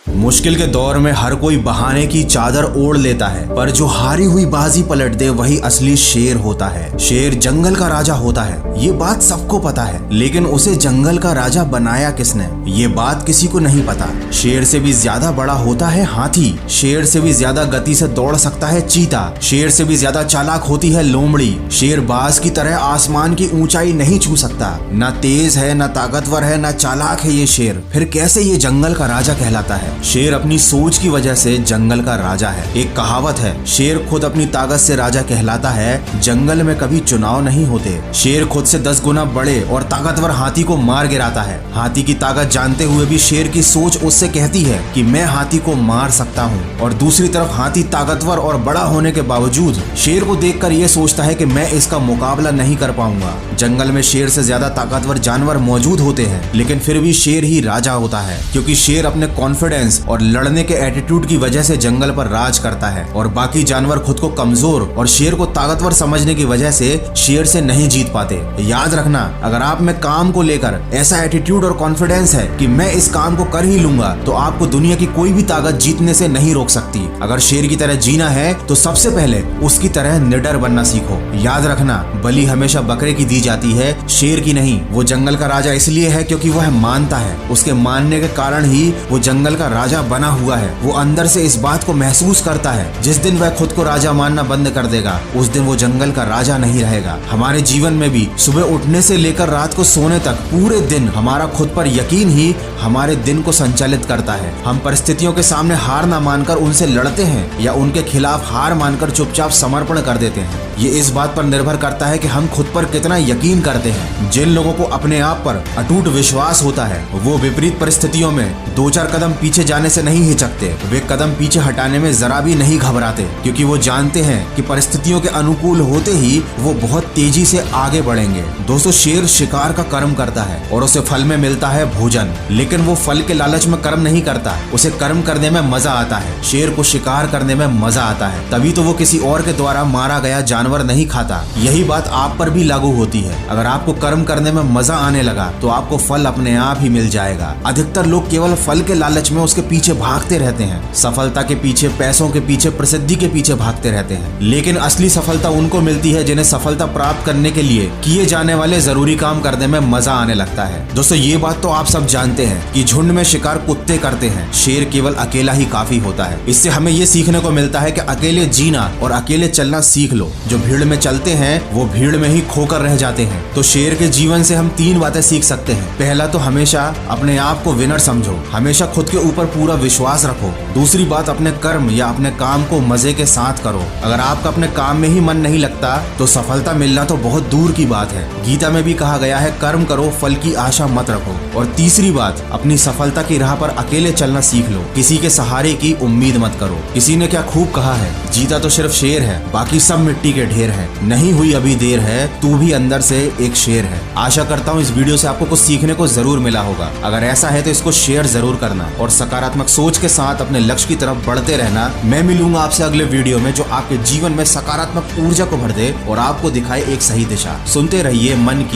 मुश्किल के दौर में हर कोई बहाने की चादर ओढ़ लेता है, पर जो हारी हुई बाजी पलट दे वही असली शेर होता है। शेर जंगल का राजा होता है, ये बात सबको पता है, लेकिन उसे जंगल का राजा बनाया किसने, ये बात किसी को नहीं पता। शेर से भी ज्यादा बड़ा होता है हाथी, शेर से भी ज्यादा गति से दौड़ सकता है चीता, शेर से भी ज्यादा चालाक होती है लोमड़ी। शेर बाज की तरह आसमान की ऊंचाई नहीं छू सकता, ना तेज है, ना ताकतवर है, ना चालाक है ये शेर, फिर कैसे ये जंगल का राजा कहलाता है। शेर अपनी सोच की वजह से जंगल का राजा है। एक कहावत है, शेर खुद अपनी ताकत से राजा कहलाता है, जंगल में कभी चुनाव नहीं होते। शेर खुद से 10 गुना बड़े और ताकतवर हाथी को मार गिराता है। हाथी की ताकत जानते हुए भी शेर की सोच उससे कहती है कि मैं हाथी को मार सकता हूँ, और दूसरी तरफ हाथी ताकतवर और बड़ा होने के बावजूद शेर को देखकर ये सोचता है कि मैं इसका मुकाबला नहीं कर पाऊंगा। जंगल में शेर से ज्यादा ताकतवर जानवर मौजूद होते हैं, लेकिन फिर भी शेर ही राजा होता है, क्योंकि शेर अपने कॉन्फिडेंस और लड़ने के एटीट्यूड की वजह से जंगल पर राज करता है, और बाकी जानवर खुद को कमजोर और शेर को ताकतवर समझने की वजह से शेर से नहीं जीत पाते। याद रखना, अगर आप में काम को लेकर ऐसा एटीट्यूड और कॉन्फिडेंस है कि मैं इस काम को कर ही लूंगा, तो आपको दुनिया की कोई भी ताकत जीतने से नहीं रोक सकती। अगर शेर की तरह जीना है तो सबसे पहले उसकी तरह निडर बनना सीखो। याद रखना, बलि हमेशा बकरे की दी जाती है, शेर की नहीं। वो जंगल का राजा इसलिए है क्योंकि वह मानता है, उसके मानने के कारण ही वो जंगल का राजा बना हुआ है। वो अंदर से इस बात को महसूस करता है, जिस दिन वह खुद को राजा मानना बंद कर देगा, उस दिन वो जंगल का राजा नहीं रहेगा। हमारे जीवन में भी सुबह उठने से लेकर रात को सोने तक पूरे दिन हमारा खुद पर यकीन ही हमारे दिन को संचालित करता है। हम परिस्थितियों के सामने हार ना मानकर उनसे लड़ते हैं या उनके खिलाफ हार मानकर चुपचाप समर्पण कर देते हैं। ये इस बात पर निर्भर करता है कि हम खुद पर कितना यकीन करते हैं। जिन लोगों को अपने आप पर अटूट विश्वास होता है, वो विपरीत परिस्थितियों में 2-4 कदम पीछे जाने से नहीं हिचकते। वे कदम पीछे हटाने में जरा भी नहीं घबराते, क्योंकि वो जानते हैं कि परिस्थितियों के अनुकूल होते ही वो बहुत तेजी से आगे बढ़ेंगे। दोस्तों, शेर शिकार का कर्म करता है और उसे फल में मिलता है भोजन, लेकिन वो फल के लालच में कर्म नहीं करता, उसे कर्म करने में मजा आता है। शेर को शिकार करने में मजा आता है, तभी तो वो किसी और के द्वारा मारा गया जानवर नहीं खाता। यही बात आप पर भी लागू होती है। अगर आपको कर्म करने में मजा आने लगा तो आपको फल अपने आप ही मिल जाएगा। अधिकतर लोग केवल फल के लालच में उसके पीछे भागते रहते हैं, सफलता के पीछे, पैसों के पीछे, प्रसिद्धि के पीछे भागते रहते हैं, लेकिन असली सफलता उनको मिलती है जिन्हें सफलता प्राप्त करने के लिए किए जाने वाले जरूरी काम करने में मजा आने लगता है। दोस्तों, ये बात तो आप सब जानते हैं कि झुंड में शिकार कुत्ते करते हैं, शेर केवल अकेला ही काफी होता है। इससे हमें ये सीखने को मिलता है कि अकेले जीना और अकेले चलना सीख लो। जो भीड़ में चलते हैं वो भीड़ में ही खोकर रह जाते हैं। तो शेर के जीवन से हम 3 बातें सीख सकते हैं। पहला तो हमेशा अपने आप को विनर समझो, हमेशा खुद के ऊपर पूरा विश्वास रखो। दूसरी बात, अपने कर्म या अपने काम को मजे के साथ करो। अगर आपका अपने काम में ही मन नहीं लगता तो सफलता मिलना तो बहुत दूर की बात है। गीता में भी कहा गया है, कर्म करो, फल की आशा मत रखो। और तीसरी बात, अपनी सफलता की राह पर अकेले चलना सीख लो, किसी के सहारे की उम्मीद मत करो। किसी ने क्या खूब कहा है, जीता तो सिर्फ शेर है, बाकी सब मिट्टी के ढेर है। नहीं हुई अभी देर है, तू भी अंदर से एक शेर है। आशा करता हूँ इस वीडियो से आपको कुछ सीखने को जरूर मिला होगा। अगर ऐसा है तो इसको शेयर जरूर करना और सकारात्मक सोच के साथ अपने लक्ष्य की तरफ बढ़ते रहना। मैं मिलूंगा आपसे अगले वीडियो में, जो आपके जीवन में सकारात्मक ऊर्जा को भर दे और आपको दिखाए एक सही दिशा। सुनते रहिए मन की